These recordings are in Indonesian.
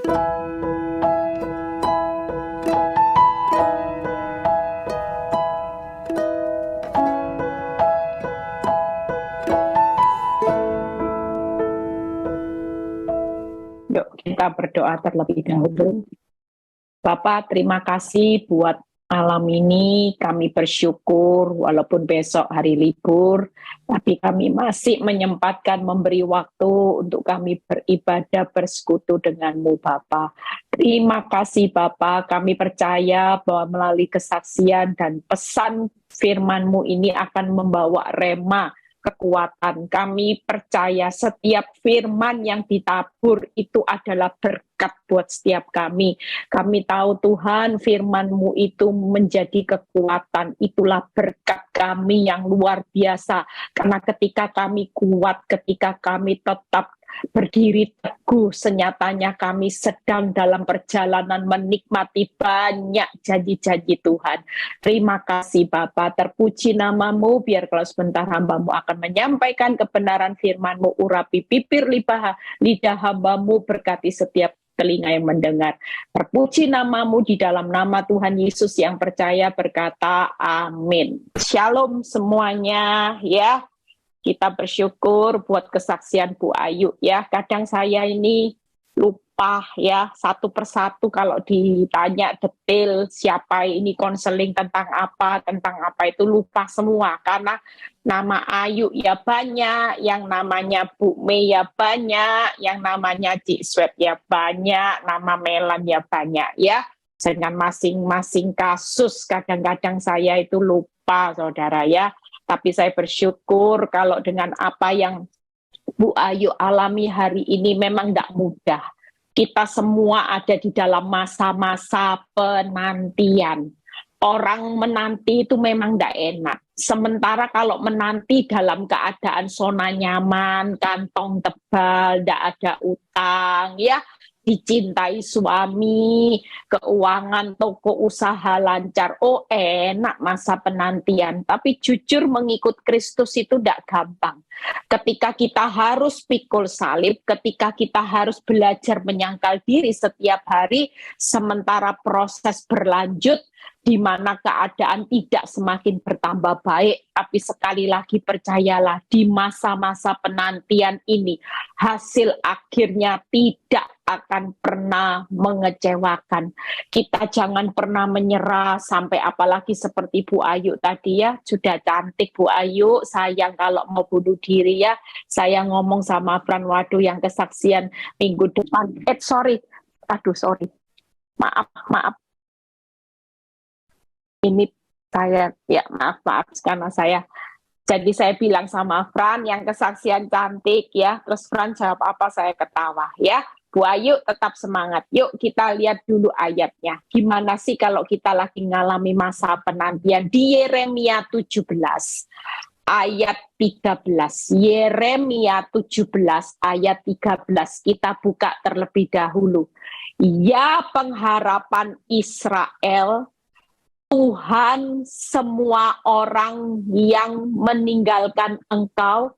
Yuk kita berdoa terlebih dahulu. Bapak, terima kasih buat malam ini. Kami bersyukur walaupun besok hari libur, tapi kami masih menyempatkan memberi waktu untuk kami beribadah bersekutu denganmu, Bapak. Terima kasih, Bapak. Kami percaya bahwa melalui kesaksian dan pesan firman-Mu ini akan membawa rema kekuatan. Kami percaya setiap firman yang ditabur itu adalah berkat buat setiap kami. Kami tahu Tuhan, firman-Mu itu menjadi kekuatan. Itulah berkat kami yang luar biasa. Karena ketika kami kuat, ketika kami tetap berdiri teguh, senyatanya kami sedang dalam perjalanan menikmati banyak janji-janji Tuhan. Terima kasih Bapa, terpuji namamu, biar kalau sebentar hambamu akan menyampaikan kebenaran firman-Mu, urapi bibir lidah hambamu, berkati setiap telinga yang mendengar. Terpuji namamu, di dalam nama Tuhan Yesus yang percaya berkata amin. Shalom semuanya ya. Kita bersyukur buat kesaksian Bu Ayu ya. Kadang saya ini lupa ya, satu persatu kalau ditanya detail siapa ini konseling tentang apa itu lupa semua. Karena nama Ayu ya banyak, yang namanya Bu Mei ya banyak, yang namanya Cik Swet ya banyak, nama Melan ya banyak ya. Dengan masing-masing kasus kadang-kadang saya itu lupa saudara ya. Tapi saya bersyukur kalau dengan apa yang Bu Ayu alami hari ini memang tidak mudah. Kita semua ada di dalam masa-masa penantian. Orang menanti itu memang tidak enak. Sementara kalau menanti dalam keadaan zona nyaman, kantong tebal, tidak ada utang, ya, dicintai suami, keuangan toko usaha lancar, oh enak masa penantian. Tapi jujur mengikut Kristus itu tidak gampang. Ketika kita harus pikul salib, ketika kita harus belajar menyangkal diri setiap hari, sementara proses berlanjut, di mana keadaan tidak semakin bertambah baik, tapi sekali lagi percayalah, di masa-masa penantian ini, hasil akhirnya tidak akan pernah mengecewakan. Kita jangan pernah menyerah, sampai apalagi seperti Bu Ayu tadi ya, sudah cantik Bu Ayu, sayang kalau mau bunuh diri ya. Saya ngomong sama Fran, waduh yang kesaksian minggu depan, sorry, maaf, ini saya ya maaf karena jadi saya bilang sama Fran yang kesaksian cantik ya, terus Fran jawab apa, saya ketawa ya. Bu Ayu tetap semangat, yuk kita lihat dulu ayatnya. Gimana sih kalau kita lagi ngalami masa penantian di Yeremia 17 ayat 13. Yeremia 17 ayat 13, kita buka terlebih dahulu. Ya pengharapan Israel, Tuhan, semua orang yang meninggalkan engkau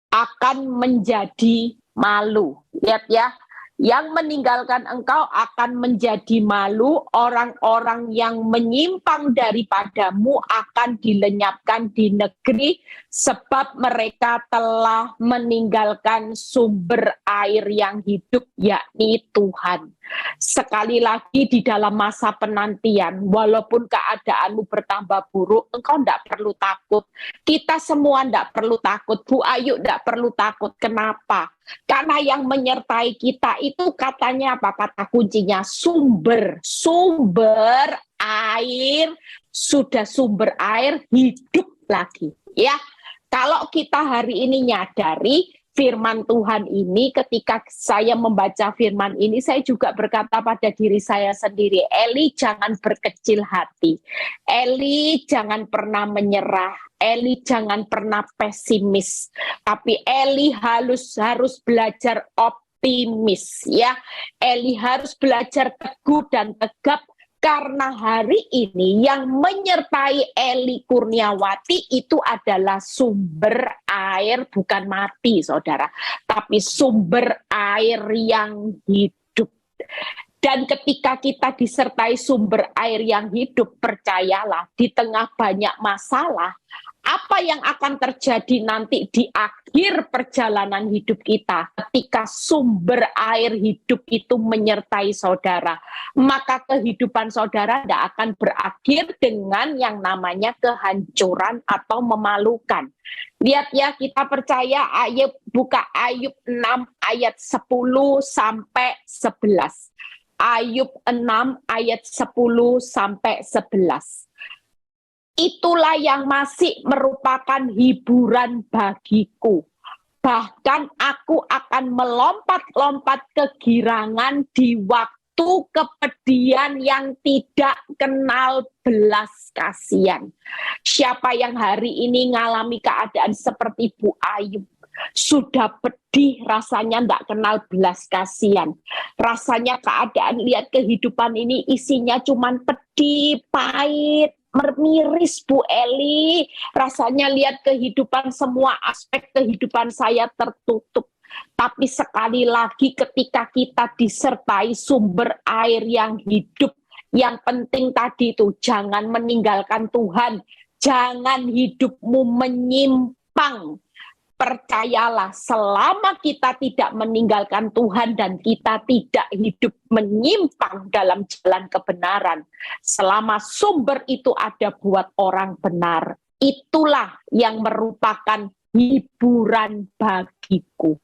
akan menjadi malu. Lihat ya, yang meninggalkan engkau akan menjadi malu, orang-orang yang menyimpang daripadamu akan dilenyapkan di negeri, sebab mereka telah meninggalkan sumber air yang hidup, yakni Tuhan. Sekali lagi di dalam masa penantian, walaupun keadaanmu bertambah buruk, engkau tidak perlu takut. Kita semua tidak perlu takut. Bu Ayu tidak perlu takut. Kenapa? Karena yang menyertai kita itu katanya apa? Kata kuncinya sumber air, sudah sumber air hidup lagi. Ya, kalau kita hari ini nyadari firman Tuhan ini, ketika saya membaca firman ini, saya juga berkata pada diri saya sendiri, Eli jangan berkecil hati, Eli jangan pernah menyerah, Eli jangan pernah pesimis, tapi Eli harus belajar optimis ya. Eli harus belajar teguh dan tegap, karena hari ini yang menyertai Eli Kurniawati itu adalah sumber air, bukan mati saudara, tapi sumber air yang hidup. Dan ketika kita disertai sumber air yang hidup, percayalah, di tengah banyak masalah, apa yang akan terjadi nanti di akhir perjalanan hidup kita ketika sumber air hidup itu menyertai saudara, maka kehidupan saudara tidak akan berakhir dengan yang namanya kehancuran atau memalukan. Lihat ya, kita percaya buka Ayub 6 ayat 10 sampai 11. Ayub 6 ayat 10 sampai 11. Itulah yang masih merupakan hiburan bagiku. Bahkan aku akan melompat-lompat kegirangan di waktu kepedihan yang tidak kenal belas kasihan. Siapa yang hari ini ngalami keadaan seperti Bu Ayub, sudah pedih, rasanya tidak kenal belas kasihan. Rasanya keadaan, lihat kehidupan ini isinya cuman pedih, pahit, miris Bu Eli. Rasanya lihat kehidupan, semua aspek kehidupan saya tertutup. Tapi sekali lagi ketika kita disertai sumber air yang hidup, yang penting tadi itu jangan meninggalkan Tuhan, jangan hidupmu menyimpang. Percayalah, selama kita tidak meninggalkan Tuhan dan kita tidak hidup menyimpang dalam jalan kebenaran, selama sumber itu ada buat orang benar, itulah yang merupakan hiburan bagiku.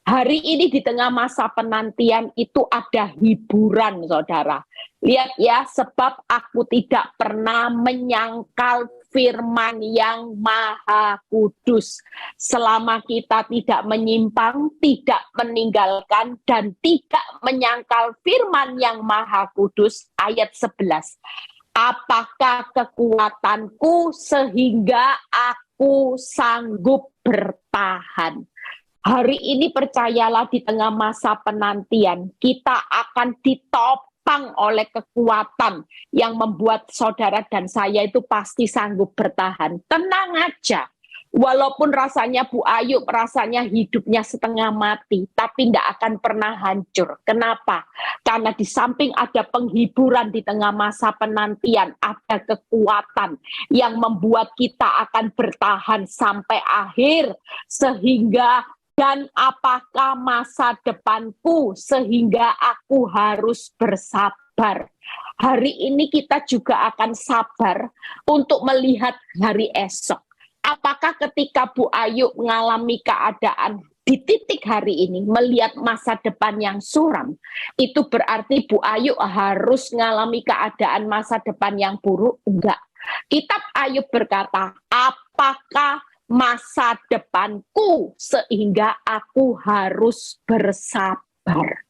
Hari ini di tengah masa penantian itu ada hiburan, saudara. Lihat ya, sebab aku tidak pernah menyangkal firman yang maha kudus. Selama kita tidak menyimpang, tidak meninggalkan, dan tidak menyangkal firman yang maha kudus, ayat 11. Apakah kekuatanku sehingga aku sanggup bertahan? Hari ini percayalah, di tengah masa penantian, kita akan ditopang oleh kekuatan yang membuat saudara dan saya itu pasti sanggup bertahan. Tenang aja, walaupun rasanya Bu Ayub, rasanya hidupnya setengah mati, tapi tidak akan pernah hancur. Kenapa? Karena di samping ada penghiburan di tengah masa penantian, ada kekuatan yang membuat kita akan bertahan sampai akhir, sehingga dan apakah masa depanku sehingga aku harus bersabar. Hari ini kita juga akan sabar untuk melihat hari esok. Apakah ketika Bu Ayub mengalami keadaan di titik hari ini, melihat masa depan yang suram, itu berarti Bu Ayub harus mengalami keadaan masa depan yang buruk? Enggak. Kitab Ayub berkata, apakah masa depanku sehingga aku harus bersabar.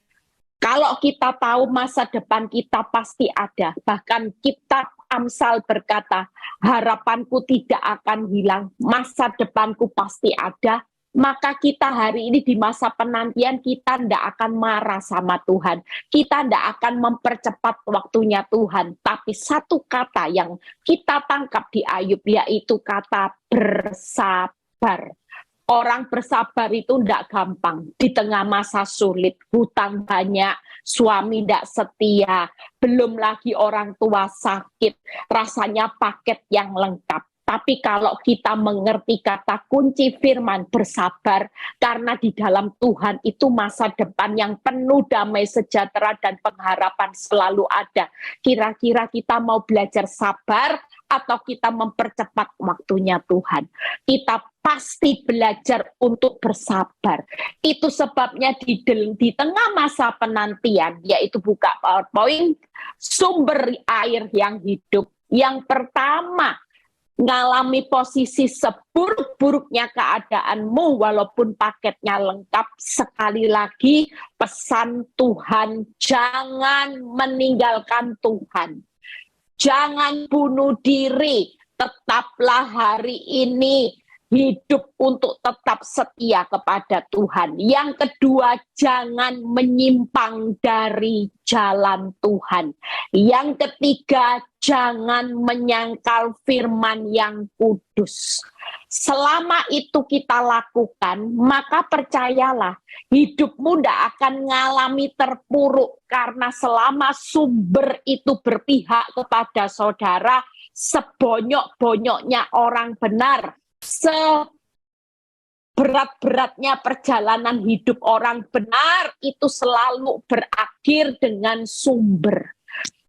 Kalau kita tahu masa depan kita pasti ada. Bahkan kitab Amsal berkata, harapanku tidak akan hilang, masa depanku pasti ada. Maka kita hari ini di masa penantian, kita tidak akan marah sama Tuhan. Kita tidak akan mempercepat waktunya Tuhan. Tapi satu kata yang kita tangkap di Ayub, yaitu kata bersabar. Orang bersabar itu tidak gampang. Di tengah masa sulit, hutang banyak, suami tidak setia, belum lagi orang tua sakit, rasanya paket yang lengkap. Tapi kalau kita mengerti kata kunci firman bersabar, karena di dalam Tuhan itu masa depan yang penuh damai sejahtera dan pengharapan selalu ada. Kira-kira kita mau belajar sabar atau kita mempercepat waktunya Tuhan? Kita pasti belajar untuk bersabar. Itu sebabnya di tengah masa penantian, yaitu buka PowerPoint, sumber air yang hidup. Yang pertama, ngalami posisi seburuk-buruknya keadaanmu walaupun paketnya lengkap, sekali lagi pesan Tuhan, jangan meninggalkan Tuhan. Jangan bunuh diri, tetaplah hari ini hidup untuk tetap setia kepada Tuhan. Yang kedua, jangan menyimpang dari jalan Tuhan. Yang ketiga, jangan menyangkal firman yang kudus. Selama itu kita lakukan, maka percayalah, hidupmu tidak akan mengalami terpuruk, karena selama sumber itu berpihak kepada saudara, sebonyok-bonyoknya orang benar, berat-beratnya perjalanan hidup orang benar, itu selalu berakhir dengan sumber.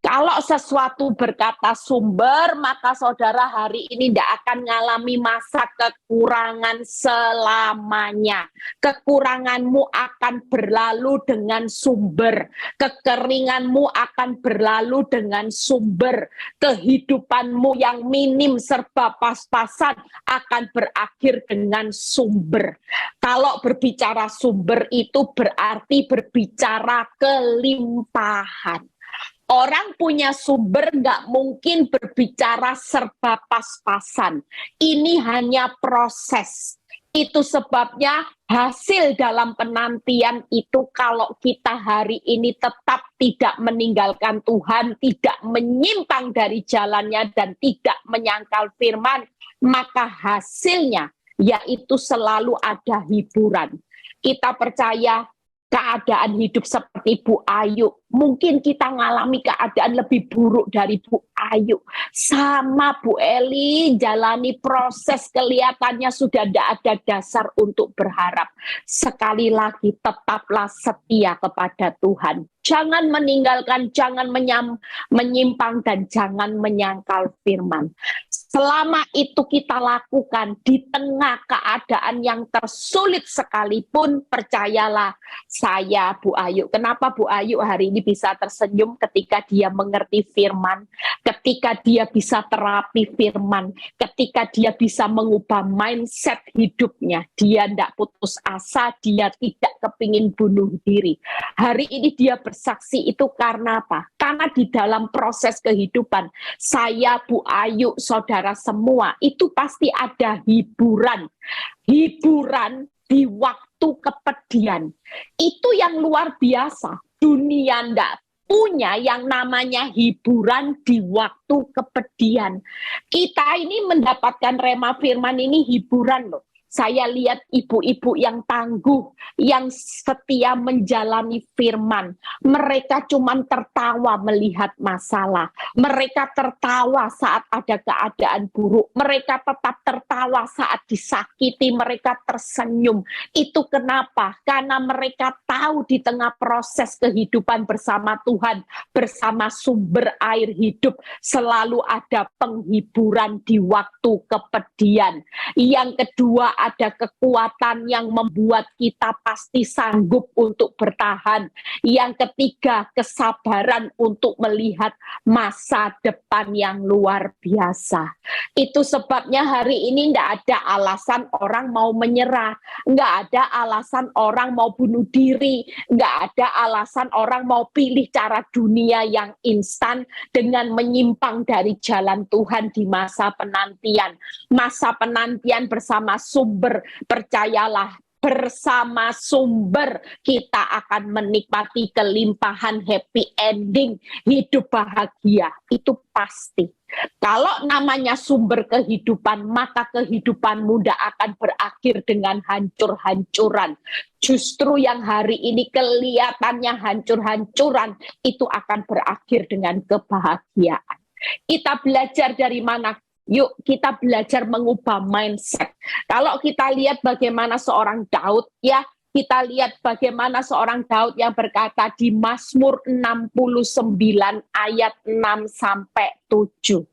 Kalau sesuatu berkata sumber, maka saudara hari ini tidak akan mengalami masa kekurangan selamanya. Kekuranganmu akan berlalu dengan sumber. Kekeringanmu akan berlalu dengan sumber. Kehidupanmu yang minim serba pas-pasan akan berakhir dengan sumber. Kalau berbicara sumber itu berarti berbicara kelimpahan. Orang punya sumber nggak mungkin berbicara serba pas-pasan. Ini hanya proses. Itu sebabnya hasil dalam penantian itu kalau kita hari ini tetap tidak meninggalkan Tuhan, tidak menyimpang dari jalannya dan tidak menyangkal firman, maka hasilnya yaitu selalu ada hiburan. Kita percaya keadaan hidup seperti Bu Ayu, mungkin kita ngalami keadaan lebih buruk dari Bu Ayu. Sama Bu Eli, jalani proses, kelihatannya sudah tidak ada dasar untuk berharap. Sekali lagi, tetaplah setia kepada Tuhan. Jangan meninggalkan, jangan menyimpang, dan jangan menyangkal firman. Selama itu kita lakukan di tengah keadaan yang tersulit sekalipun, percayalah saya, Bu Ayu. Kenapa Bu Ayu hari ini bisa tersenyum ketika dia mengerti firman, ketika dia bisa terapi firman, ketika dia bisa mengubah mindset hidupnya. Dia tidak putus asa, dia tidak kepingin bunuh diri. Hari ini dia bersaksi itu karena apa? Karena di dalam proses kehidupan, saya, Bu Ayu, saudara semua, itu pasti ada hiburan. Hiburan di waktu kepedihan. Itu yang luar biasa. Dunia ndak punya yang namanya hiburan di waktu kepedihan. Kita ini mendapatkan rema firman ini hiburan loh. Saya lihat ibu-ibu yang tangguh, yang setia menjalani firman. Mereka cuma tertawa melihat masalah. Mereka tertawa saat ada keadaan buruk. Mereka tetap tertawa saat disakiti. Mereka tersenyum. Itu kenapa? Karena mereka tahu di tengah proses kehidupan bersama Tuhan, bersama sumber air hidup, selalu ada penghiburan di waktu kepedihan. Yang kedua, ada kekuatan yang membuat kita pasti sanggup untuk bertahan. Yang ketiga, kesabaran untuk melihat masa depan yang luar biasa. Itu sebabnya hari ini tidak ada alasan orang mau menyerah, nggak ada alasan orang mau bunuh diri, nggak ada alasan orang mau pilih cara dunia yang instan dengan menyimpang dari jalan Tuhan di masa penantian. Masa penantian bersama sumber, percayalah, bersama sumber kita akan menikmati kelimpahan, happy ending, hidup bahagia. Itu pasti. Kalau namanya sumber kehidupan, maka kehidupanmu tidak akan berakhir dengan hancur-hancuran. Justru yang hari ini kelihatannya hancur-hancuran, itu akan berakhir dengan kebahagiaan. Kita belajar dari mana? Yuk kita belajar mengubah mindset. Kalau kita lihat bagaimana seorang Daud, ya kita lihat bagaimana seorang Daud yang berkata di Mazmur 69 ayat 6-7.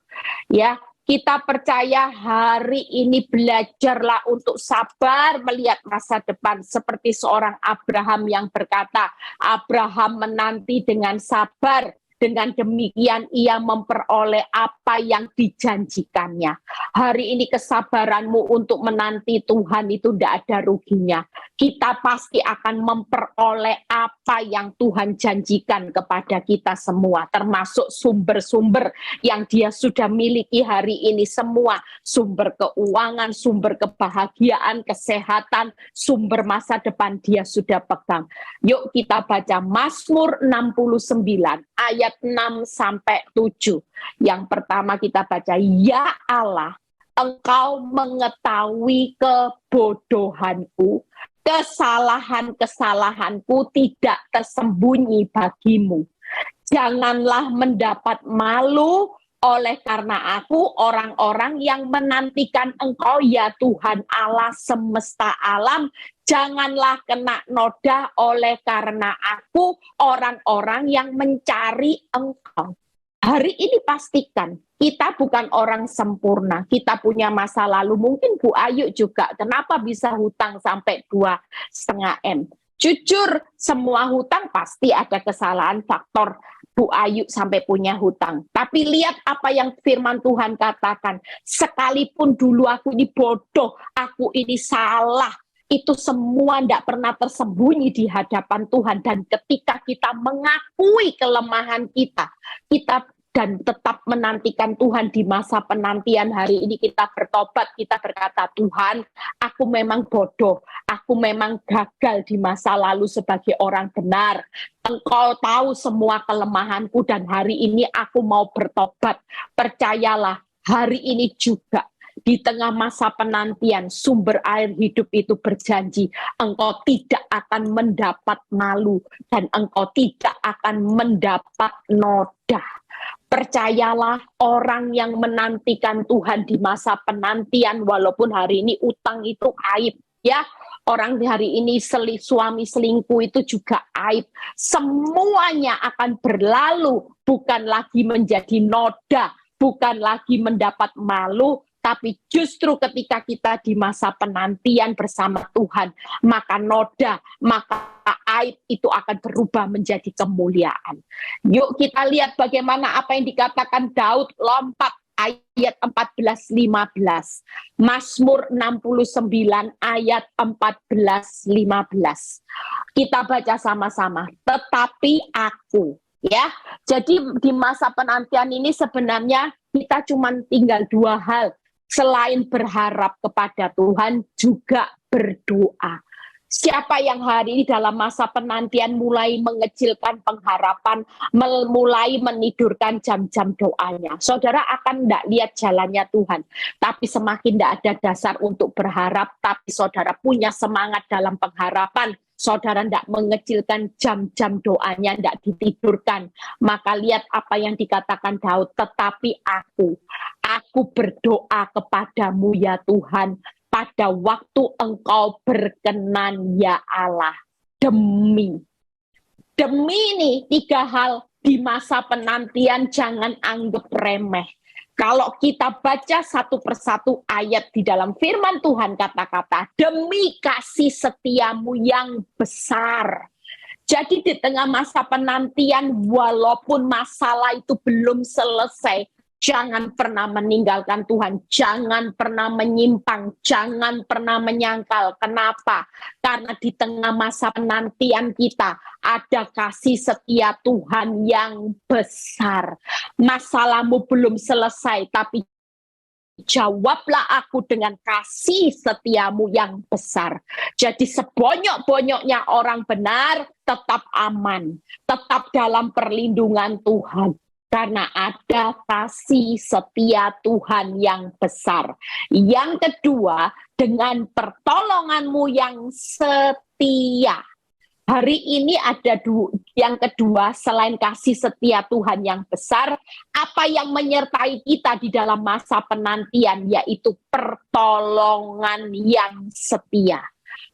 Ya, kita percaya hari ini belajarlah untuk sabar melihat masa depan. Seperti seorang Abraham yang berkata, Abraham menanti dengan sabar Dengan demikian ia memperoleh apa yang dijanjikannya. Hari ini kesabaranmu untuk menanti Tuhan itu tidak ada ruginya. Kita pasti akan memperoleh apa yang Tuhan janjikan kepada kita semua, termasuk sumber-sumber yang Dia sudah miliki hari ini semua, sumber keuangan, sumber kebahagiaan, kesehatan, sumber masa depan Dia sudah pegang. Yuk kita baca Mazmur 69 ayat 6 sampai 7. Yang pertama kita baca, ya Allah, Engkau mengetahui kebodohanku, kesalahan-kesalahanku tidak tersembunyi bagimu. Janganlah mendapat malu oleh karena aku orang-orang yang menantikan Engkau ya Tuhan Allah semesta alam. Janganlah kena noda oleh karena aku orang-orang yang mencari Engkau. Hari ini pastikan kita bukan orang sempurna, kita punya masa lalu. Mungkin Bu Ayu juga, kenapa bisa hutang sampai 2,5 M? Jujur, semua hutang pasti ada kesalahan faktor Bu Ayu sampai punya hutang. Tapi lihat apa yang firman Tuhan katakan. Sekalipun dulu aku ini bodoh, aku ini salah, itu semua tidak pernah tersembunyi di hadapan Tuhan. Dan ketika kita mengakui kelemahan kita dan tetap menantikan Tuhan di masa penantian, hari ini kita bertobat, kita berkata, Tuhan, aku memang bodoh, aku memang gagal di masa lalu sebagai orang benar. Engkau tahu semua kelemahanku dan hari ini aku mau bertobat. Percayalah, hari ini juga di tengah masa penantian, sumber air hidup itu berjanji, engkau tidak akan mendapat malu dan engkau tidak akan mendapat noda. Percayalah, orang yang menantikan Tuhan di masa penantian, walaupun hari ini utang itu aib, ya. Orang hari ini suami selingkuh itu juga aib. Semuanya akan berlalu, bukan lagi menjadi noda, bukan lagi mendapat malu, tapi justru ketika kita di masa penantian bersama Tuhan, maka noda, maka aib itu akan berubah menjadi kemuliaan. Yuk kita lihat bagaimana apa yang dikatakan Daud, lompat ayat 14-15. Mazmur 69 ayat 14-15. Kita baca sama-sama. Tetapi aku, ya. Jadi di masa penantian ini sebenarnya kita cuma tinggal dua hal. Selain berharap kepada Tuhan, juga berdoa. Siapa yang hari ini dalam masa penantian mulai mengecilkan pengharapan, mulai menidurkan jam-jam doanya, saudara akan tidak lihat jalannya Tuhan. Tapi semakin tidak ada dasar untuk berharap, tapi saudara punya semangat dalam pengharapan, saudara tidak mengecilkan jam-jam doanya, tidak ditidurkan. Maka lihat apa yang dikatakan Daud, tetapi aku berdoa kepadamu ya Tuhan, pada waktu engkau berkenan ya Allah. Demi ini 3 hal di masa penantian jangan anggap remeh. Kalau kita baca satu persatu ayat di dalam firman Tuhan, kata-kata demi kasih setiamu yang besar. Jadi di tengah masa penantian, walaupun masalah itu belum selesai, jangan pernah meninggalkan Tuhan, jangan pernah menyimpang, jangan pernah menyangkal. Kenapa? Karena di tengah masa penantian kita ada kasih setia Tuhan yang besar. Masalahmu belum selesai, tapi jawablah aku dengan kasih setiamu yang besar. Jadi sebonyok-bonyoknya orang benar tetap aman, tetap dalam perlindungan Tuhan. Karena ada kasih setia Tuhan yang besar. Yang kedua, dengan pertolonganmu yang setia. Hari ini ada yang kedua, selain kasih setia Tuhan yang besar, apa yang menyertai kita di dalam masa penantian, yaitu pertolongan yang setia.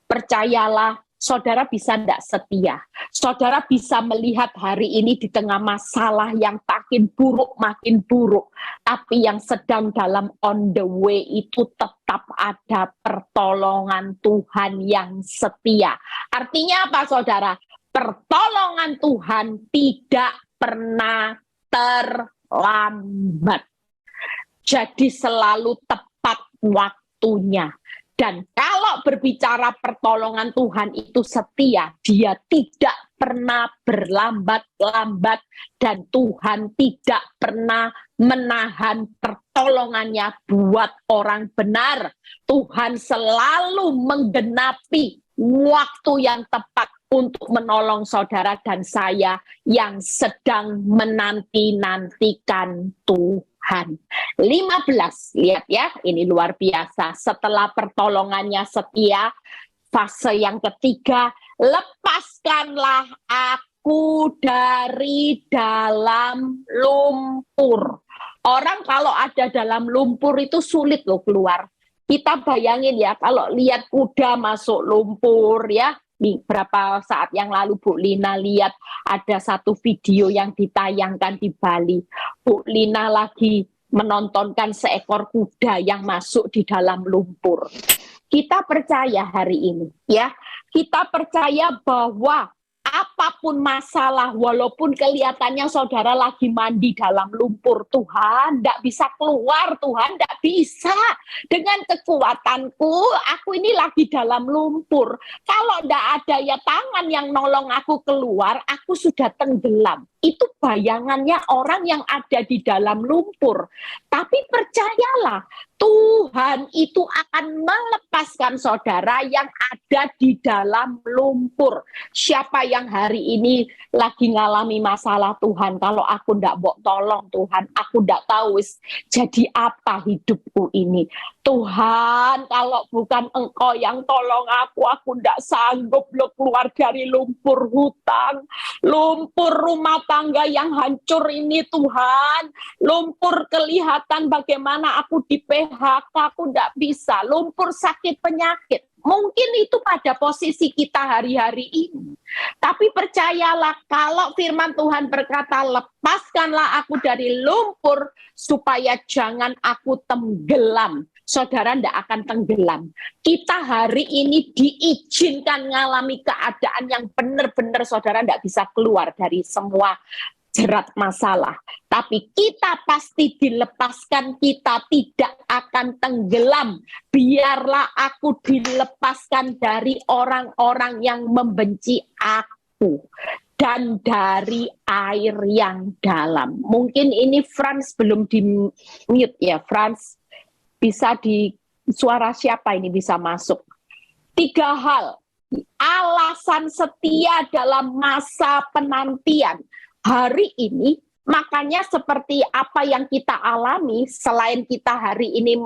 Percayalah, saudara bisa tidak setia. Saudara bisa melihat hari ini di tengah masalah yang makin buruk. Tapi yang sedang dalam on the way itu tetap ada pertolongan Tuhan yang setia. Artinya apa saudara? Pertolongan Tuhan tidak pernah terlambat. Jadi selalu tepat waktunya. Dan kalau berbicara pertolongan Tuhan itu setia, dia tidak pernah berlambat-lambat dan Tuhan tidak pernah menahan pertolongannya buat orang benar. Tuhan selalu menggenapi waktu yang tepat untuk menolong saudara dan saya yang sedang menanti-nantikan Tuhan. 15, lihat ya, ini luar biasa. Setelah pertolongannya setia, fase yang ketiga, lepaskanlah aku dari dalam lumpur. Orang kalau ada dalam lumpur itu sulit loh keluar. Kita bayangin ya, kalau lihat kuda masuk lumpur ya, beberapa saat yang lalu Bu Lina lihat ada satu video yang ditayangkan di Bali. Bu Lina lagi menontonkan seekor kuda yang masuk di dalam lumpur. Kita percaya hari ini ya, kita percaya bahwa apapun masalah, walaupun kelihatannya saudara lagi mandi dalam lumpur, Tuhan tidak bisa keluar, Tuhan tidak bisa. Dengan kekuatanku, aku ini lagi dalam lumpur. Kalau tidak ada ya tangan yang nolong aku keluar, aku sudah tenggelam. Itu bayangannya orang yang ada di dalam lumpur. Tapi percayalah, Tuhan itu akan melepaskan saudara yang ada di dalam lumpur. Siapa yang hari ini lagi ngalami masalah, Tuhan, kalau aku ndak mau tolong Tuhan, aku ndak tahu jadi apa hidupku ini. Tuhan, kalau bukan Engkau yang tolong aku ndak sanggup loh keluar dari lumpur hutang, lumpur rumah tangga yang hancur ini Tuhan, lumpur kelihatan bagaimana aku di PHK, aku ndak bisa, lumpur sakit penyakit. Mungkin itu pada posisi kita hari-hari ini. Tapi percayalah, kalau firman Tuhan berkata, lepaskanlah aku dari lumpur, supaya jangan aku tenggelam. Saudara tidak akan tenggelam. Kita hari ini diizinkan mengalami keadaan yang benar-benar saudara tidak bisa keluar dari semua jerat masalah. Tapi kita pasti dilepaskan, kita tidak akan tenggelam. Biarlah aku dilepaskan dari orang-orang yang membenci aku. Dan dari air yang dalam. Mungkin ini Frans belum di mute ya, Frans. Bisa di suara siapa ini bisa masuk? 3 hal. Alasan setia dalam masa penantian. Hari ini, makanya seperti apa yang kita alami, selain kita hari ini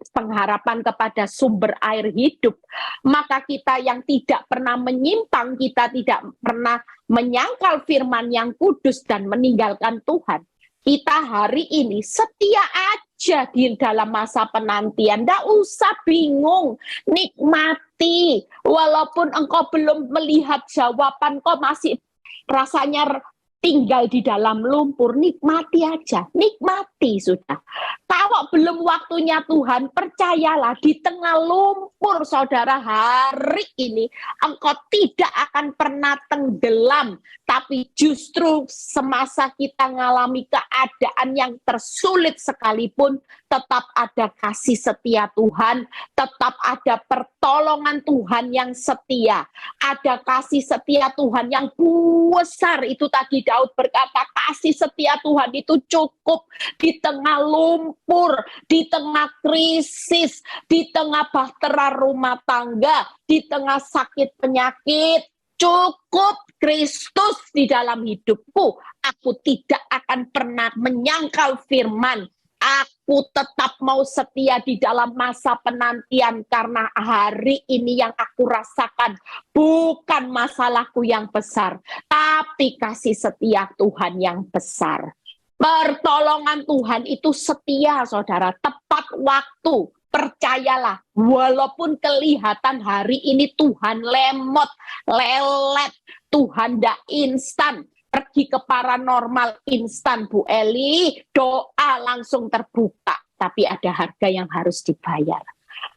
pengharapan kepada sumber air hidup, maka kita yang tidak pernah menyimpang, kita tidak pernah menyangkal firman yang kudus dan meninggalkan Tuhan, kita hari ini setia aja di dalam masa penantian. Nggak usah bingung, nikmati. Walaupun engkau belum melihat jawaban, kau masih rasanya tinggal di dalam lumpur, nikmati aja, nikmati sudah. Kalau belum waktunya Tuhan, percayalah di tengah lumpur saudara hari ini, engkau tidak akan pernah tenggelam, tapi justru semasa kita mengalami keadaan yang tersulit sekalipun, tetap ada kasih setia Tuhan, tetap ada pertolongan Tuhan yang setia, ada kasih setia Tuhan yang besar. Itu tadi Daud berkata, kasih setia Tuhan itu cukup di tengah lumpur, di tengah krisis, di tengah bahtera rumah tangga, di tengah sakit penyakit. Cukup Kristus di dalam hidupku. Aku tidak akan pernah menyangkal firman. Aku tetap mau setia di dalam masa penantian karena hari ini yang aku rasakan bukan masalahku yang besar, tapi kasih setia Tuhan yang besar. Pertolongan Tuhan itu setia, saudara, tepat waktu. Percayalah, walaupun kelihatan hari ini Tuhan lemot, lelet, Tuhan tidak instan. Pergi ke paranormal instan, Bu Eli, doa langsung terbuka. Tapi ada harga yang harus dibayar.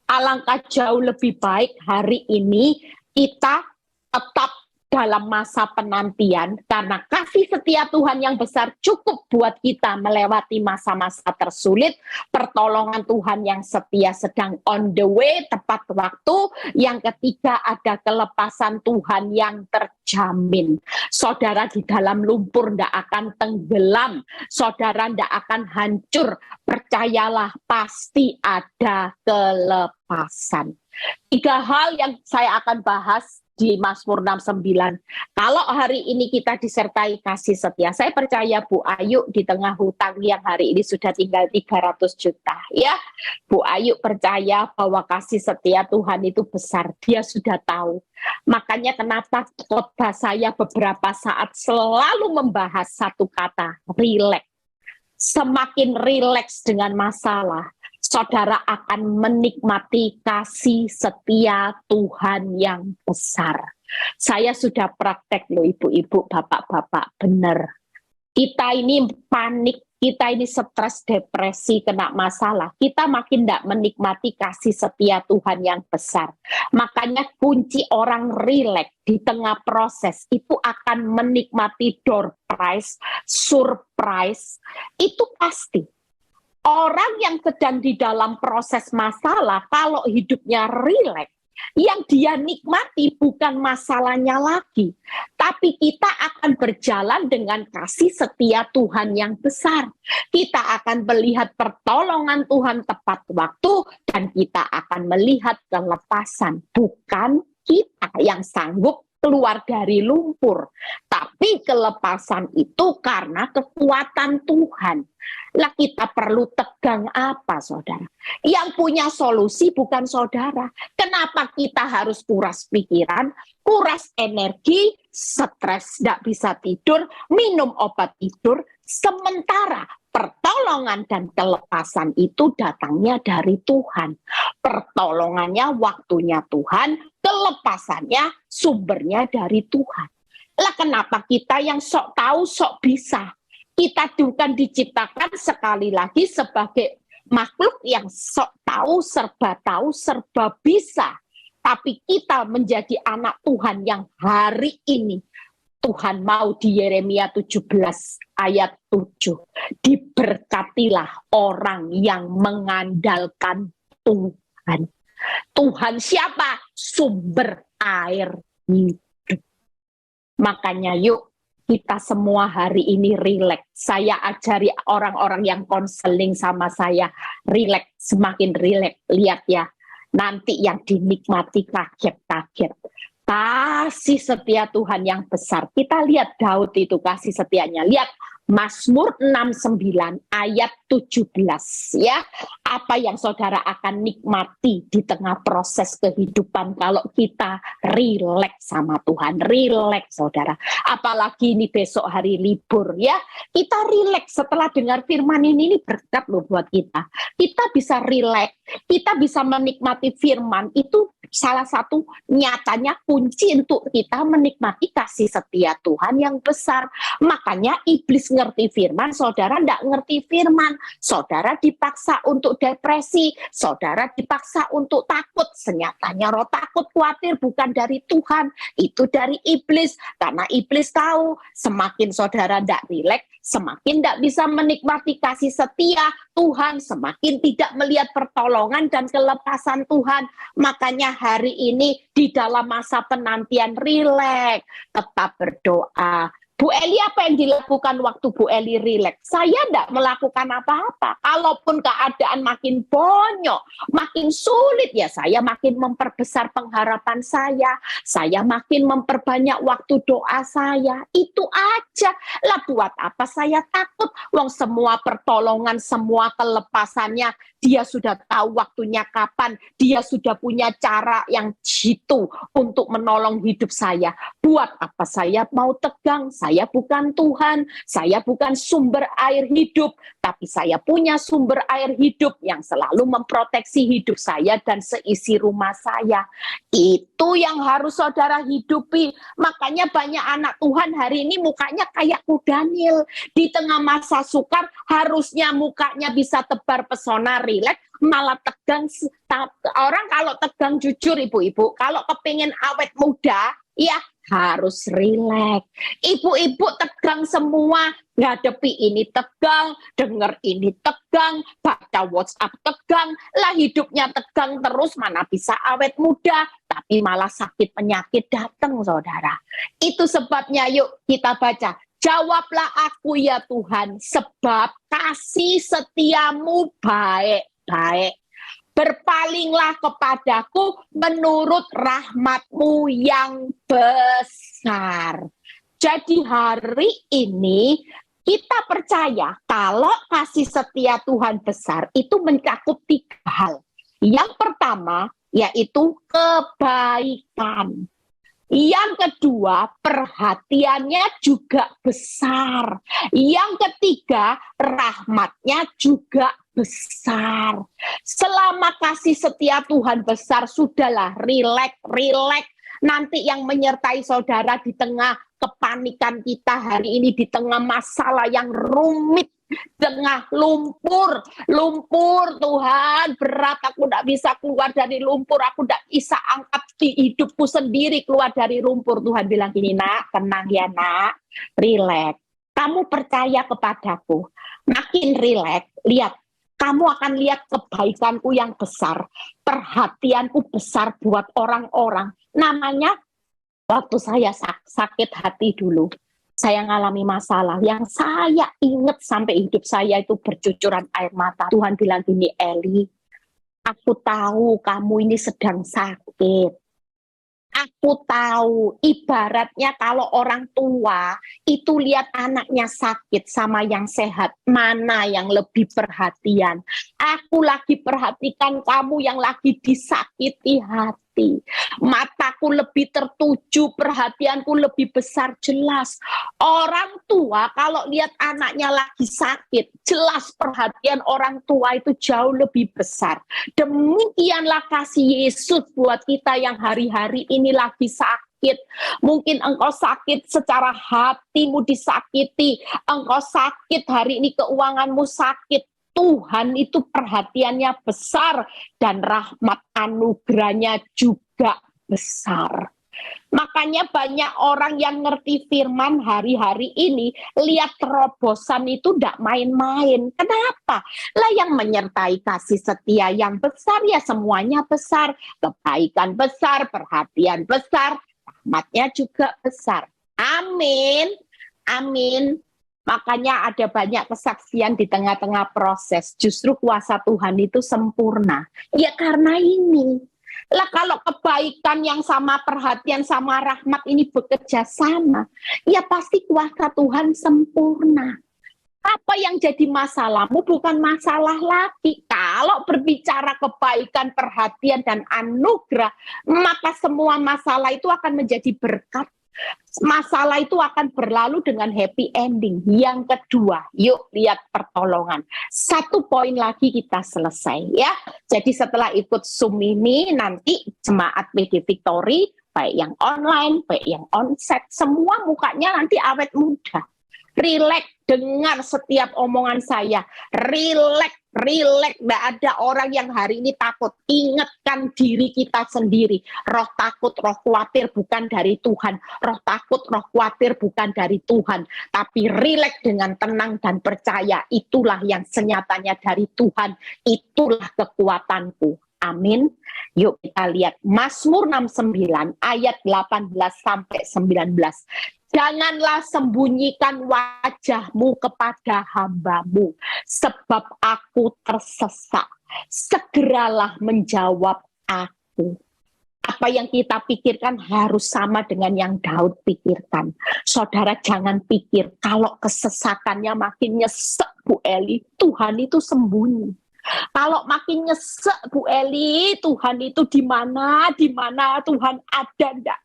Alangkah jauh lebih baik hari ini kita tetap dalam masa penantian, karena kasih setia Tuhan yang besar cukup buat kita melewati masa-masa tersulit. Pertolongan Tuhan yang setia sedang on the way, tepat waktu. Yang ketiga, ada kelepasan Tuhan yang terjamin. Saudara di dalam lumpur tidak akan tenggelam, saudara tidak akan hancur. Percayalah, pasti ada kelepasan. 3 hal yang saya akan bahas di Mazmur 69. Kalau hari ini kita disertai kasih setia, saya percaya Bu Ayu di tengah hutang yang hari ini sudah tinggal 300 juta. Ya, Bu Ayu percaya bahwa kasih setia Tuhan itu besar. Dia sudah tahu. Makanya kenapa khotbah saya beberapa saat selalu membahas satu kata, rileks. Semakin rileks dengan masalah, saudara akan menikmati kasih setia Tuhan yang besar. Saya sudah praktek loh ibu-ibu, bapak-bapak, benar. Kita ini panik, kita ini stres, depresi, kena masalah. Kita makin tidak menikmati kasih setia Tuhan yang besar. Makanya kunci orang rileks di tengah proses itu akan menikmati door prize, surprise, itu pasti. Orang yang sedang di dalam proses masalah, kalau hidupnya rileks, yang dia nikmati bukan masalahnya lagi, tapi kita akan berjalan dengan kasih setia Tuhan yang besar. Kita akan melihat pertolongan Tuhan tepat waktu, dan kita akan melihat kelepasan. Bukan kita yang sanggup keluar dari lumpur, tapi kelepasan itu karena kekuatan Tuhan. Lah kita perlu tegang apa, saudara? Yang punya solusi bukan saudara. Kenapa kita harus kuras pikiran, kuras energi, stres, tidak bisa tidur, minum obat tidur, sementara pertolongan dan kelepasan itu datangnya dari Tuhan. Pertolongannya waktunya Tuhan, kelepasannya sumbernya dari Tuhan. Lah kenapa kita yang sok tahu, sok bisa? Kita bukan diciptakan sekali lagi sebagai makhluk yang sok tahu, serba bisa. Tapi kita menjadi anak Tuhan yang hari ini Tuhan mau di Yeremia 17 ayat 7. Diberkatilah orang yang mengandalkan Tuhan. Tuhan siapa? Sumber air hidup. Makanya yuk, kita semua hari ini rileks. Saya ajari orang-orang yang konseling sama saya, rileks, semakin rileks. Lihat ya, nanti yang dinikmati kaget-kaget. Kasih setia Tuhan yang besar. Kita lihat Daud itu kasih setianya. Lihat Mazmur 69 ayat 17 ya. Apa yang saudara akan nikmati di tengah proses kehidupan kalau kita rileks sama Tuhan. Rileks saudara. Apalagi ini besok hari libur ya. Kita rileks setelah dengar firman ini berkat loh buat kita. Kita bisa rileks. Kita bisa menikmati firman itu salah satu nyatanya kunci untuk kita menikmati kasih setia Tuhan yang besar. Makanya iblis ngerti firman, saudara tidak ngerti firman. Saudara dipaksa untuk depresi, saudara dipaksa untuk takut. Senyatanya roh takut, khawatir bukan dari Tuhan, itu dari iblis. Karena iblis tahu semakin saudara tidak rileks, semakin tidak bisa menikmati kasih setia Tuhan, semakin tidak melihat pertolongan dan kelepasan Tuhan. Makanya hari ini di dalam masa penantian rileks, tetap berdoa. Bu Eli, apa yang dilakukan waktu Bu Eli rileks? Saya tidak melakukan apa-apa. Kalaupun keadaan makin bonyok, makin sulit, ya saya makin memperbesar pengharapan saya. Saya makin memperbanyak waktu doa saya. Itu aja. Lah buat apa saya takut? Wong semua pertolongan, semua kelepasannya, dia sudah tahu waktunya kapan. Dia sudah punya cara yang jitu untuk menolong hidup saya. Buat apa saya mau tegang? Saya bukan Tuhan, saya bukan sumber air hidup, tapi saya punya sumber air hidup yang selalu memproteksi hidup saya dan seisi rumah saya. Itu yang harus saudara hidupi. Makanya banyak anak Tuhan hari ini mukanya kayak Daniel. Di tengah masa sukar, harusnya mukanya bisa tebar pesona, rileks, malah tegang. Orang kalau tegang, jujur ibu-ibu, kalau kepingin awet muda, ya harus rileks. Ibu-ibu tegang semua, ngadepi ini tegang, denger ini tegang, baca WhatsApp tegang, lah hidupnya tegang terus, mana bisa awet muda, tapi malah sakit penyakit datang, saudara. Itu sebabnya yuk kita baca. Jawablah aku ya Tuhan, sebab kasih setiamu baik-baik. Berpalinglah kepadaku menurut rahmat-Mu yang besar. Jadi hari ini kita percaya kalau kasih setia Tuhan besar itu mencakup 3 hal. Yang pertama yaitu kebaikan. Yang kedua, perhatiannya juga besar. Yang ketiga, rahmatnya juga besar. Selama kasih setia Tuhan besar, sudahlah rileks. Nanti yang menyertai saudara di tengah kepanikan kita hari ini, di tengah masalah yang rumit, tengah lumpur Tuhan, berat, aku tidak bisa keluar dari lumpur, aku tidak bisa angkat di hidupku sendiri keluar dari lumpur. Tuhan bilang gini, nak, tenang ya nak, rileks, kamu percaya kepadaku, makin rileks, lihat, kamu akan lihat kebaikanku yang besar, perhatianku besar buat orang-orang. Namanya, waktu saya sakit hati dulu, saya ngalami masalah yang saya ingat sampai hidup saya itu bercucuran air mata. Tuhan bilang gini, Eli, aku tahu kamu ini sedang sakit. Aku tahu, ibaratnya kalau orang tua itu lihat anaknya sakit sama yang sehat, mana yang lebih perhatian. Aku lagi perhatikan kamu yang lagi disakiti hati. Mataku lebih tertuju, perhatianku lebih besar, jelas. Orang tua kalau lihat anaknya lagi sakit, jelas perhatian orang tua itu jauh lebih besar. Demikianlah kasih Yesus buat kita yang hari-hari ini lagi sakit. Mungkin engkau sakit secara hatimu disakiti, engkau sakit hari ini, keuanganmu sakit. Tuhan itu perhatiannya besar dan rahmat anugerahnya juga besar. Makanya banyak orang yang ngerti firman hari-hari ini, lihat terobosan itu tidak main-main. Kenapa? Lah yang menyertai kasih setia yang besar ya semuanya besar. Kebaikan besar, perhatian besar, rahmatnya juga besar. Amin. Amin. Makanya ada banyak kesaksian di tengah-tengah proses. Justru kuasa Tuhan itu sempurna. Ya karena ini. Lah kalau kebaikan yang sama perhatian sama rahmat ini bekerja sama, ya pasti kuasa Tuhan sempurna. Apa yang jadi masalahmu bukan masalah lagi. Kalau berbicara kebaikan, perhatian, dan anugerah, maka semua masalah itu akan menjadi berkat. Masalah itu akan berlalu dengan happy ending. Yang kedua, yuk lihat pertolongan. 1 poin lagi kita selesai ya. Jadi setelah ikut Zoom ini, nanti jemaat PD Victory, baik yang online, baik yang onsite, semua mukanya nanti awet muda. Rileks, dengar setiap omongan saya. Rileks, tidak ada orang yang hari ini takut. Ingatkan diri kita sendiri. Roh takut, roh khawatir bukan dari Tuhan. Roh takut, roh khawatir bukan dari Tuhan. Tapi rileks dengan tenang dan percaya. Itulah yang senyatanya dari Tuhan. Itulah kekuatanku. Amin. Yuk kita lihat Mazmur 69 ayat 18 sampai 19. Janganlah sembunyikan wajahmu kepada hamba-Mu, sebab aku tersesak. Segeralah menjawab aku. Apa yang kita pikirkan harus sama dengan yang Daud pikirkan. Saudara jangan pikir kalau kesesakannya makin nyesek Bu Eli, Tuhan itu sembunyi. Kalau makin nyesek Bu Eli, Tuhan itu di mana Tuhan ada enggak?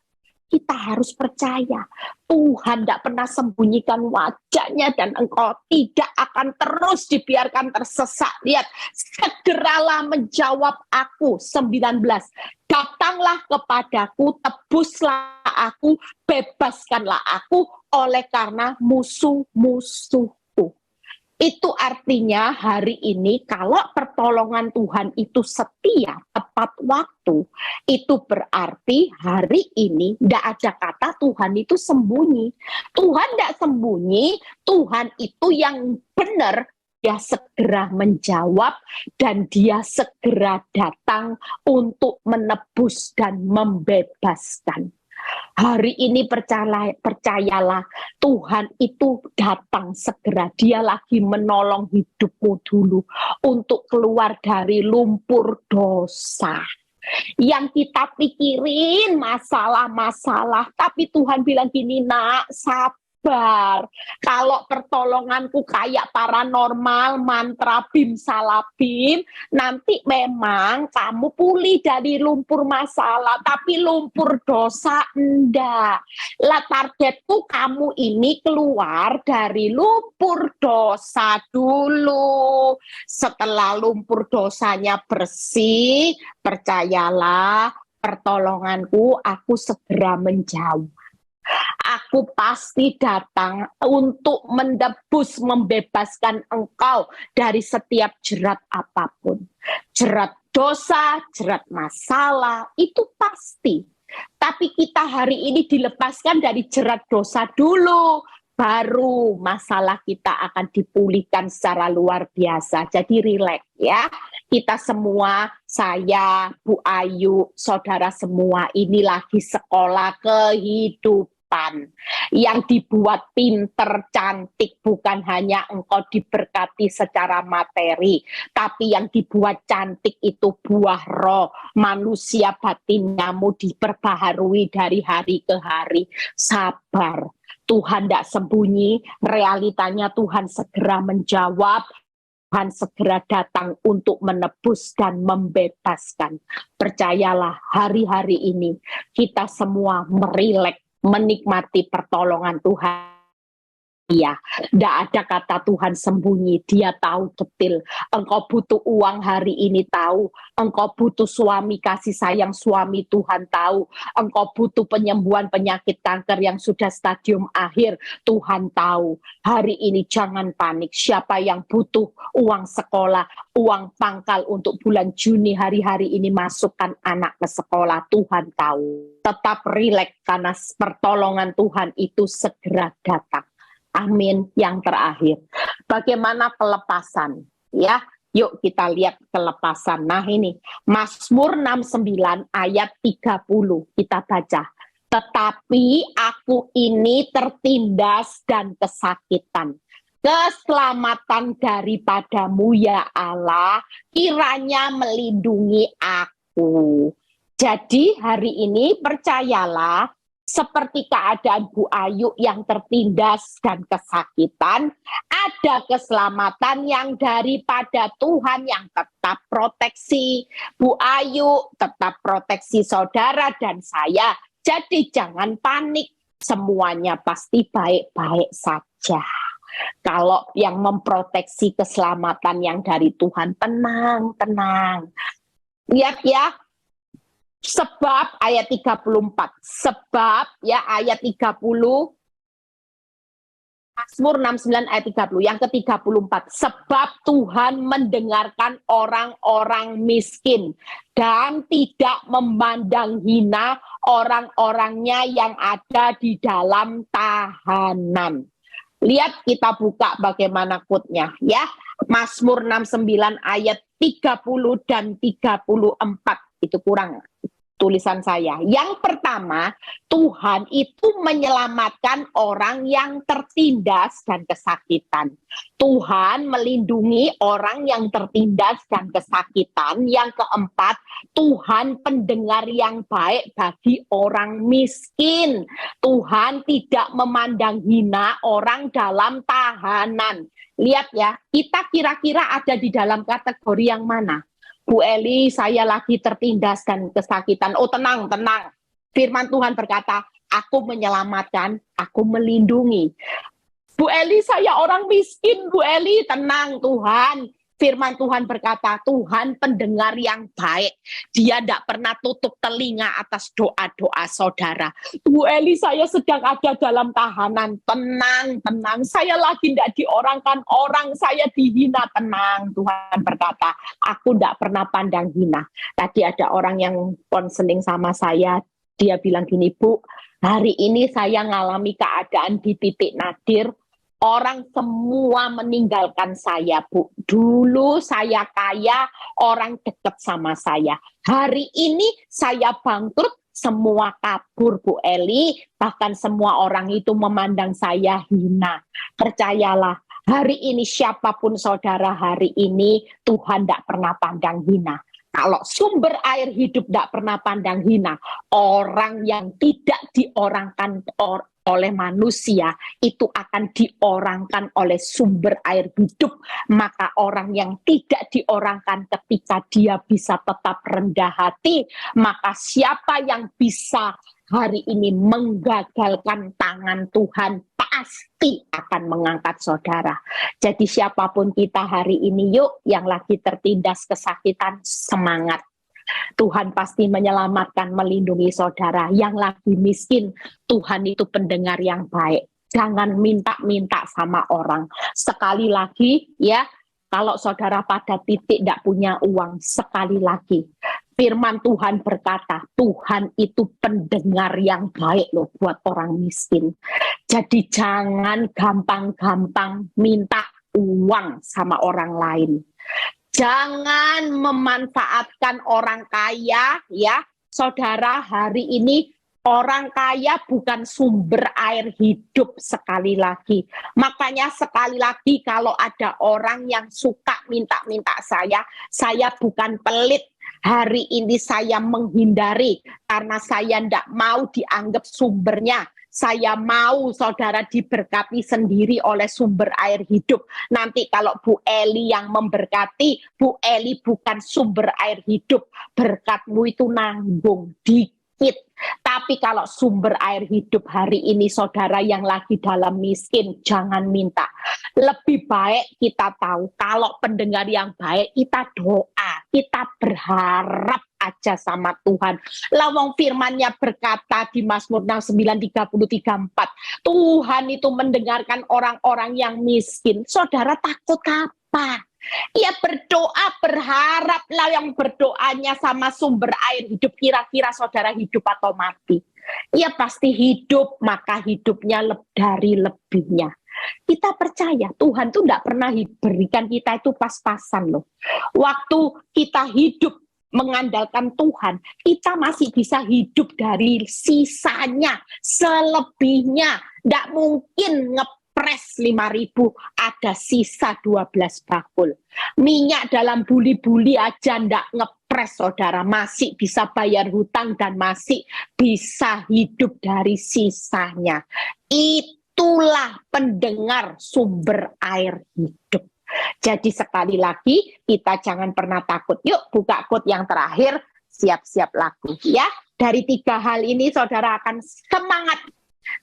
Kita harus percaya Tuhan tidak pernah sembunyikan wajahnya dan engkau tidak akan terus dibiarkan tersesat. Lihat, segeralah menjawab aku. 19. Datanglah kepadaku, tebuslah aku, bebaskanlah aku oleh karena musuh-musuhku. Itu artinya hari ini kalau pertolongan Tuhan itu setia, tepat waktu, itu berarti hari ini tidak ada kata Tuhan itu sembunyi. Tuhan tidak sembunyi, Tuhan itu yang benar, dia segera menjawab dan dia segera datang untuk menebus dan membebaskan. Hari ini percayalah, Tuhan itu datang segera. Dia lagi menolong hidupmu dulu untuk keluar dari lumpur dosa. Yang kita pikirin masalah-masalah, tapi Tuhan bilang gini, nak, sabar. Kalau pertolonganku kayak paranormal, mantra bim salabim, nanti memang kamu pulih dari lumpur masalah, tapi lumpur dosa enggak. Lah targetku kamu ini keluar dari lumpur dosa dulu. Setelah lumpur dosanya bersih, percayalah, pertolonganku aku segera menjauh. Aku pasti datang untuk menebus, membebaskan engkau dari setiap jerat apapun. Jerat dosa, jerat masalah, itu pasti. Tapi kita hari ini dilepaskan dari jerat dosa dulu, baru masalah kita akan dipulihkan secara luar biasa. Jadi rileks ya. Kita semua, saya, Bu Ayu, saudara semua ini lagi sekolah kehidupan yang dibuat pinter, cantik, bukan hanya engkau diberkati secara materi, tapi yang dibuat cantik itu buah roh, manusia batinmu diperbaharui dari hari ke hari. Sabar, Tuhan tidak sembunyi, realitanya Tuhan segera menjawab, Tuhan segera datang untuk menebus dan membebaskan. Percayalah, hari-hari ini kita semua merileks, menikmati pertolongan Tuhan. Iya, tidak ada kata Tuhan sembunyi, dia tahu detil. Engkau butuh uang hari ini tahu, engkau butuh suami kasih sayang suami Tuhan tahu, engkau butuh penyembuhan penyakit kanker yang sudah stadium akhir Tuhan tahu. Hari ini jangan panik, siapa yang butuh uang sekolah, uang pangkal untuk bulan Juni hari-hari ini masukkan anak ke sekolah, Tuhan tahu. Tetap rileks karena pertolongan Tuhan itu segera datang. Amin. Yang terakhir, bagaimana pelepasan? Ya, yuk kita lihat pelepasan. Nah ini, Mazmur 69 ayat 30 kita baca. Tetapi aku ini tertindas dan kesakitan. Keselamatan daripadamu ya Allah, kiranya melindungi aku. Jadi hari ini percayalah, seperti keadaan Bu Ayu yang tertindas dan kesakitan, ada keselamatan yang daripada Tuhan yang tetap proteksi Bu Ayu, tetap proteksi saudara dan saya. Jadi jangan panik, semuanya pasti baik-baik saja. Kalau yang memproteksi keselamatan yang dari Tuhan, tenang, tenang. Lihat ya, sebab ayat 34, sebab ya ayat 30, Mazmur 69 ayat 30, yang ke-34, sebab Tuhan mendengarkan orang-orang miskin dan tidak memandang hina orang-orangnya yang ada di dalam tahanan. Lihat, kita buka bagaimana quote-nya ya. Mazmur 69 ayat 30 dan 34. Itu kurang tulisan saya. Yang pertama, Tuhan itu menyelamatkan orang yang tertindas dan kesakitan. Tuhan melindungi orang yang tertindas dan kesakitan. Yang keempat, Tuhan pendengar yang baik bagi orang miskin. Tuhan tidak memandang hina orang dalam tahanan. Lihat ya, kita kira-kira ada di dalam kategori yang mana? Bu Eli, saya lagi tertindas dan kesakitan. Oh tenang, tenang. Firman Tuhan berkata, aku menyelamatkan, aku melindungi. Bu Eli, saya orang miskin, Bu Eli, tenang Tuhan. Firman Tuhan berkata, Tuhan pendengar yang baik. Dia tidak pernah tutup telinga atas doa-doa saudara. Bu Eli, saya sedang ada dalam tahanan. Tenang, tenang. Saya lagi tidak diorangkan orang. Saya dihina. Tenang, Tuhan berkata. Aku tidak pernah pandang hina. Tadi ada orang yang konseling sama saya. Dia bilang gini, Bu, hari ini saya ngalami keadaan di titik nadir. Orang semua meninggalkan saya, Bu. Dulu saya kaya, orang dekat sama saya. Hari ini saya bangkrut, semua kabur, Bu Eli. Bahkan semua orang itu memandang saya hina. Percayalah, hari ini siapapun saudara hari ini, Tuhan tidak pernah pandang hina. Kalau sumber air hidup tidak pernah pandang hina, orang yang tidak diorangkan oleh manusia itu akan diorangkan oleh sumber air hidup. Maka orang yang tidak diorangkan ketika dia bisa tetap rendah hati, maka siapa yang bisa hari ini menggagalkan tangan Tuhan pasti akan mengangkat saudara. Jadi siapapun kita hari ini, yuk yang lagi tertindas kesakitan, semangat. Tuhan pasti menyelamatkan, melindungi saudara. Yang lagi miskin, Tuhan itu pendengar yang baik. Jangan minta-minta sama orang. Sekali lagi ya, kalau saudara pada titik tidak punya uang, sekali lagi. Firman Tuhan berkata, Tuhan itu pendengar yang baik loh buat orang miskin. Jadi jangan gampang-gampang minta uang sama orang lain. Jangan memanfaatkan orang kaya ya. Saudara, hari ini orang kaya bukan sumber air hidup sekali lagi. Makanya sekali lagi kalau ada orang yang suka minta-minta saya bukan pelit. Hari ini saya menghindari karena saya tidak mau dianggap sumbernya. Saya mau saudara diberkati sendiri oleh sumber air hidup. Nanti kalau Bu Eli yang memberkati, Bu Eli bukan sumber air hidup. Berkatmu itu nanggung dikit. Tapi kalau sumber air hidup hari ini saudara yang lagi dalam miskin, jangan minta. Lebih baik kita tahu kalau pendengar yang baik, kita doa, kita berharap aja sama Tuhan. Lawang firman-Nya berkata di Mazmur 69:33-34, Tuhan itu mendengarkan orang-orang yang miskin. Saudara takut apa? Ya berdoa, berharaplah yang berdoanya sama sumber air hidup. Kira-kira saudara hidup atau mati? Ya pasti hidup, maka hidupnya dari lebihnya. Kita percaya Tuhan tuh tidak pernah berikan kita itu pas-pasan loh. Waktu kita hidup mengandalkan Tuhan, kita masih bisa hidup dari sisanya, selebihnya. Tidak mungkin ngepres 5.000, ada sisa 12 bakul. Minyak dalam buli-buli aja tidak ngepres saudara, masih bisa bayar hutang dan masih bisa hidup dari sisanya. Itulah pendengar sumber air hidup. Jadi sekali lagi kita jangan pernah takut. Yuk buka quote yang terakhir, siap-siap laku ya. Dari 3 hal ini saudara akan semangat.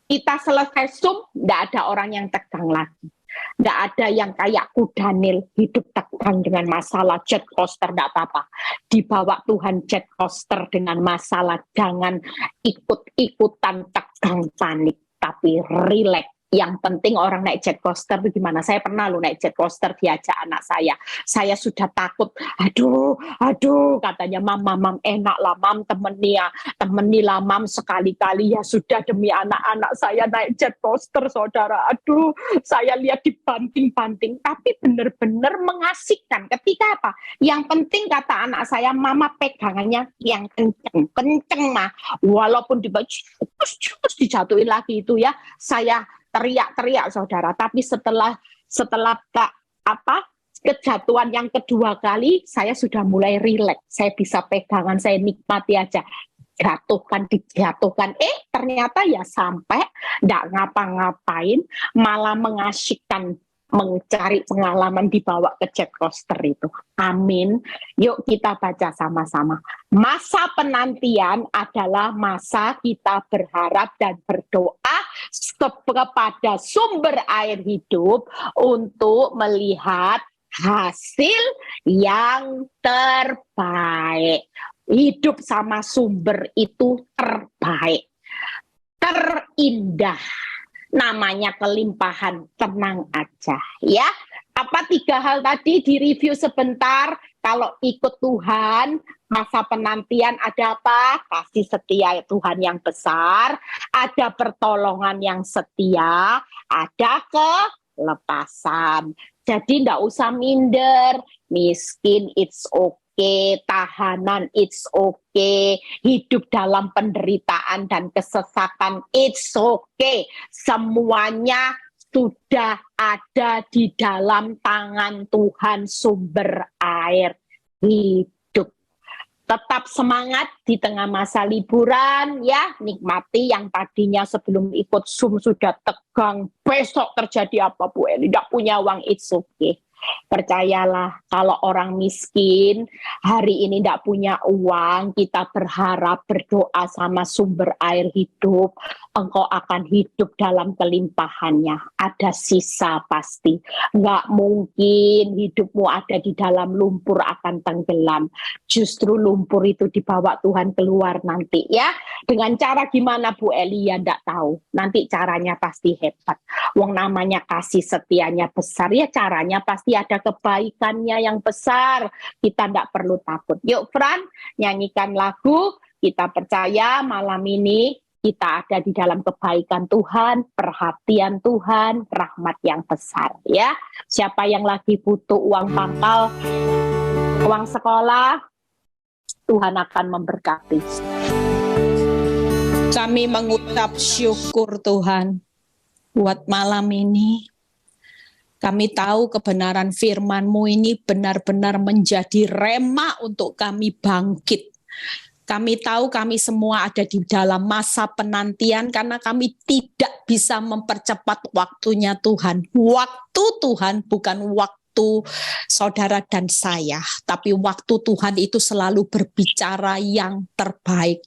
Kita selesai Zoom, tidak ada orang yang tegang lagi. Tidak ada yang kayak Daniel hidup tegang dengan masalah jet coaster, tidak apa-apa. Dibawa Tuhan jet coaster dengan masalah, jangan ikut-ikutan tegang panik, tapi relax. Yang penting orang naik jet coaster itu gimana? Saya pernah loh naik jet coaster diajak anak saya. Saya sudah takut. Aduh, katanya mam enak lah mam temeni lah mam sekali-kali ya sudah demi anak-anak saya naik jet coaster saudara. Aduh, saya lihat dibanting-banting. Tapi benar-benar mengasihkan. Ketika apa? Yang penting kata anak saya, mama pegangannya yang kenceng mah. Walaupun terus dijatuhin lagi itu ya. Saya teriak-teriak saudara, tapi setelah kejatuhan yang kedua kali, saya sudah mulai rileks, saya bisa pegangan, saya nikmati aja, dijatuhkan, ternyata ya sampai nggak ngapa-ngapain, malah mengasyikkan, mencari pengalaman dibawa ke jet coaster itu. Amin. Yuk kita baca sama-sama. Masa penantian adalah masa kita berharap dan berdoa kepada sumber air hidup untuk melihat hasil yang terbaik. Hidup sama sumber itu terbaik, terindah. Namanya kelimpahan, tenang aja ya. Apa 3 hal tadi direview sebentar? Kalau ikut Tuhan, masa penantian ada apa? Kasih setia Tuhan yang besar, ada pertolongan yang setia, ada kelepasan. Jadi enggak usah minder, miskin it's okay, tahanan it's okay, hidup dalam penderitaan dan kesesakan it's okay. Semuanya sudah ada di dalam tangan Tuhan sumber air hidup. Tetap semangat di tengah masa liburan ya, nikmati yang tadinya sebelum ikut Zoom sudah tegang, besok terjadi apa Bu Eli, tidak punya uang, it's okay. Percayalah, kalau orang miskin hari ini tidak punya uang, kita berharap berdoa sama sumber air hidup, engkau akan hidup dalam kelimpahannya. Ada sisa pasti. Nggak mungkin hidupmu ada di dalam lumpur akan tenggelam. Justru lumpur itu dibawa Tuhan keluar nanti ya. Dengan cara gimana Bu Eli ya tidak tahu. Nanti caranya pasti hebat. Wong namanya kasih setianya besar ya, caranya pasti ada kebaikannya yang besar. Kita tidak perlu takut. Yuk Fran, nyanyikan lagu. Kita percaya malam ini kita ada di dalam kebaikan Tuhan, perhatian Tuhan, rahmat yang besar ya. Siapa yang lagi butuh uang pangkal, uang sekolah, Tuhan akan memberkati. Kami mengucap syukur Tuhan buat malam ini. Kami tahu kebenaran firman-Mu ini benar-benar menjadi rema untuk kami bangkit. Kami tahu kami semua ada di dalam masa penantian karena kami tidak bisa mempercepat waktunya Tuhan. Waktu Tuhan bukan waktu saudara dan saya, tapi waktu Tuhan itu selalu berbicara yang terbaik.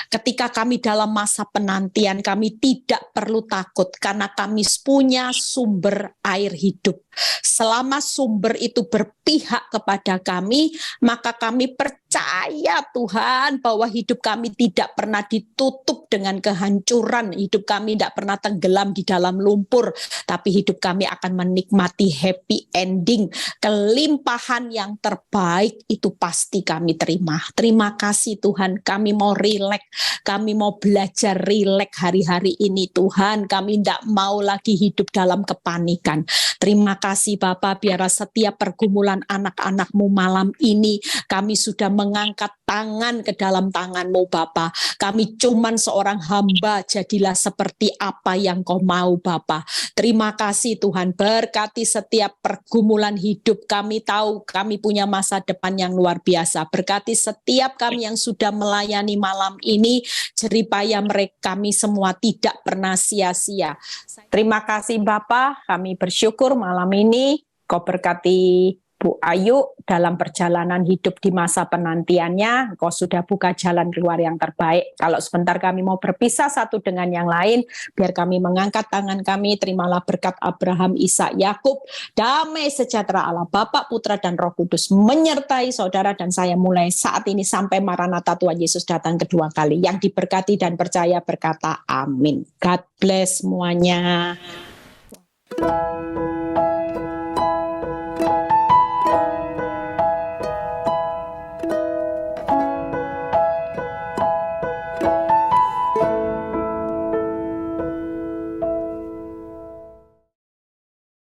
Ketika kami dalam masa penantian, kami tidak perlu takut karena kami punya sumber air hidup. Selama sumber itu berpihak kepada kami, maka kami percaya Tuhan bahwa hidup kami tidak pernah ditutup dengan kehancuran, hidup kami tidak pernah tenggelam di dalam lumpur, tapi hidup kami akan menikmati happy ending, kelimpahan yang terbaik itu pasti kami terima. Terima kasih Tuhan, kami mau rileks, kami mau belajar rileks hari-hari ini Tuhan, kami tidak mau lagi hidup dalam kepanikan. Terima kasih Bapak, biar setiap pergumulan anak-anak-Mu malam ini, kami sudah mengangkat tangan ke dalam tangan-Mu Bapak. Kami cuman seorang hamba, jadilah seperti apa yang Kau mau Bapak. Terima kasih Tuhan, berkati setiap pergumulan hidup. Kami tahu kami punya masa depan yang luar biasa. Berkati setiap kami yang sudah melayani malam ini, jeripaya mereka kami semua tidak pernah sia-sia. Terima kasih Bapak, kami bersyukur malam ini Kau berkati Bu Ayu dalam perjalanan hidup di masa penantiannya. Kau sudah buka jalan keluar yang terbaik. Kalau sebentar kami mau berpisah satu dengan yang lain, biar kami mengangkat tangan kami, terimalah berkat Abraham, Ishak, Yakub, damai sejahtera Allah Bapa, Putra dan Roh Kudus menyertai saudara dan saya mulai saat ini sampai Maranatha Tuhan Yesus datang kedua kali. Yang diberkati dan percaya berkata amin. God bless semuanya.